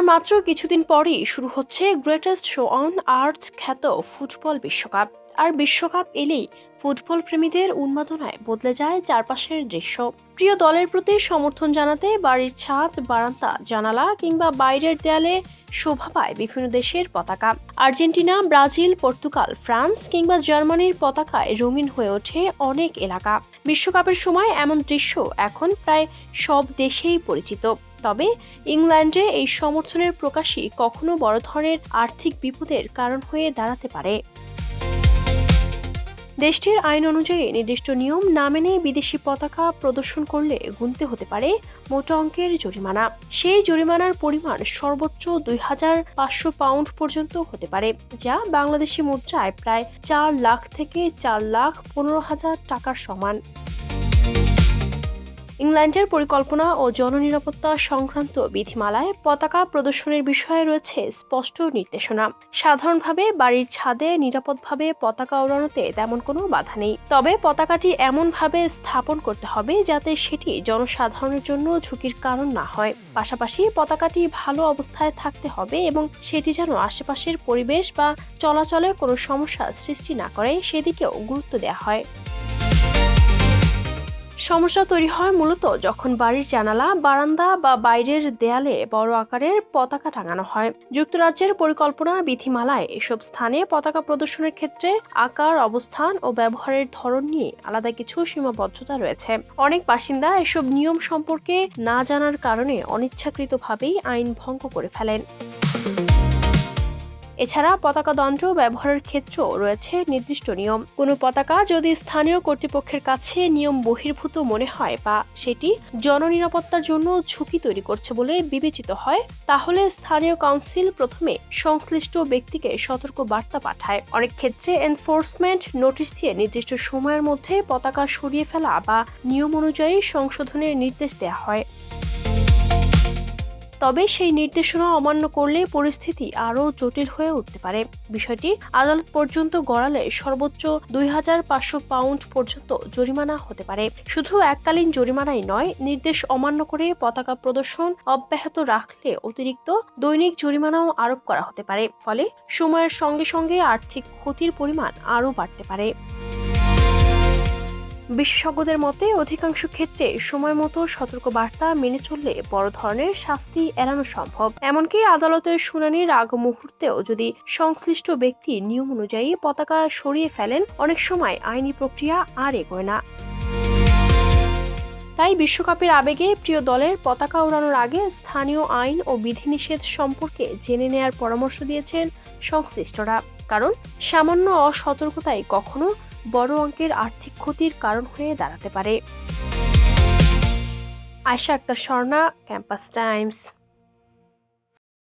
আর মাত্র কিছুদিন পরেই শুরু হচ্ছে গ্রেটেস্ট শো অন আর্থ খ্যাত ফুটবল বিশ্বকাপ। আর বিশ্বকাপ এলেই ফুটবল প্রেমীদের উন্মাদনায় বদলে যায় চারপাশের দৃশ্য। প্রিয় দলের প্রতি সমর্থন জানাতে বাড়ির ছাদ, বারান্দা, জানালা কিংবা বাইরের দেয়ালে শোভা পায় বিভিন্ন দেশের পতাকা। আর্জেন্টিনা, ব্রাজিল, পর্তুগাল, ফ্রান্স কিংবা জার্মানির পতাকায় রঙিন হয়ে ওঠে অনেক এলাকা। বিশ্বকাপের সময় এমন দৃশ্য এখন প্রায় সব দেশেই পরিচিত। তবে ইংল্যান্ডে এই সমর্থনের প্রকাশই কখনো বড় ধরনের আর্থিক বিপদের কারণ হয়ে দাঁড়াতে পারে। দেশটির আইন অনুযায়ী নির্দিষ্ট নিয়ম না মেনে বিদেশি পতাকা প্রদর্শন করলে গুনতে হতে পারে মোটা অঙ্কের জরিমানা। সেই জরিমানার পরিমাণ সর্বোচ্চ 2,500 পাউন্ড পর্যন্ত হতে পারে, যা বাংলাদেশি মুদ্রায় প্রায় 4 লাখ থেকে 4,15,000 টাকার সমান। ইংল্যান্ডের পরিকল্পনা ও জননিরাপত্তা সংক্রান্ত বিধিমালায় পতাকা প্রদর্শনের বিষয়ে রয়েছে স্পষ্ট নির্দেশনা। সাধারণভাবে বাড়ির ছাদে নিরাপদভাবে পতাকা ওড়ানোতে তেমন কোনো বাধা নেই, তবে পতাকাটি এমনভাবে স্থাপন করতে হবে যাতে সেটি জনসাধারণের জন্য ঝুঁকির কারণ না হয়। পাশাপাশি পতাকাটি ভালো অবস্থায় থাকতে হবে এবং সেটি যেন আশেপাশের পরিবেশ বা চলাচলে কোনো সমস্যা সৃষ্টি না করে সেদিকেও গুরুত্ব দেওয়া হয়। সমস্যা তৈরি হয় মূলত যখন বাড়ির জানালা, বারান্দা বা বাইরের দেয়ালে বড় আকারের পতাকা টাঙানো হয়। যুক্তরাজ্যের পরিকল্পনা বিধিমালায় এসব স্থানে পতাকা প্রদর্শনের ক্ষেত্রে আকার, অবস্থান ও ব্যবহারের ধরন নিয়ে আলাদা কিছু সীমাবদ্ধতা রয়েছে। অনেক বাসিন্দা এসব নিয়ম সম্পর্কে না জানার কারণে অনিচ্ছাকৃতভাবেই আইন ভঙ্গ করে ফেলেন। এছাড়া পতাকা দণ্ড ব্যবহারের ক্ষেত্রেও রয়েছে নির্দিষ্ট নিয়ম। কোনো পতাকা যদি স্থানীয় কর্তৃপক্ষের কাছে নিয়ম বহির্ভূত মনে হয় বা সেটি জননিরাপত্তার জন্য ঝুঁকি তৈরি করছে বলে বিবেচিত হয়, তাহলে স্থানীয় কাউন্সিল প্রথমে সংশ্লিষ্ট ব্যক্তিকে সতর্ক বার্তা পাঠায়। অনেক ক্ষেত্রে এনফোর্সমেন্ট নোটিশ দিয়ে নির্দিষ্ট সময়ের মধ্যে পতাকা সরিয়ে ফেলা বা নিয়ম অনুযায়ী সংশোধনের নির্দেশ দেওয়া হয়। তবে সেই নির্দেশনা অমান্য করলে পরিস্থিতি আরও জটিল হয়ে উঠতে পারে। বিষয়টি আদালত পর্যন্ত গড়ালে সর্বোচ্চ 2,500 পাউন্ড পর্যন্ত জরিমানা হতে পারে। শুধু এককালীন জরিমানাই নয়, নির্দেশ অমান্য করে পতাকা প্রদর্শন অব্যাহত রাখলে অতিরিক্ত দৈনিক জরিমানাও আরোপ করা হতে পারে। ফলে সময়ের সঙ্গে সঙ্গে আর্থিক ক্ষতির পরিমাণ আরও বাড়তে পারে। বিশেষজ্ঞদের মতে অধিকাংশ ক্ষেত্রে সময় মতো সতর্কবার্তা মেনে চললে বড় ধরনের শাস্তি এড়ানো সম্ভব। এমনকি আদালতের শুনানির আগ মুহূর্তেও যদি সংশ্লিষ্ট ব্যক্তি নিয়ম অনুযায়ী পতাকা সরিয়ে ফেলেন, অনেক সময় আইনি প্রক্রিয়া আর এগোয় না। তাই বিশ্বকাপের আবেগে প্রিয় দলের পতাকা ওড়ানোর আগে স্থানীয় আইন ও বিধিনিষেধ সম্পর্কে জেনে নেয়ার পরামর্শ দিয়েছেন সংশ্লিষ্টরা। কারণ সামান্য অসতর্কতাই কখনো বড় অঙ্কের আর্থিক ক্ষতির কারণ হয়ে দাঁড়াতে পারে। Ayesha Akter Swarna, campus Times.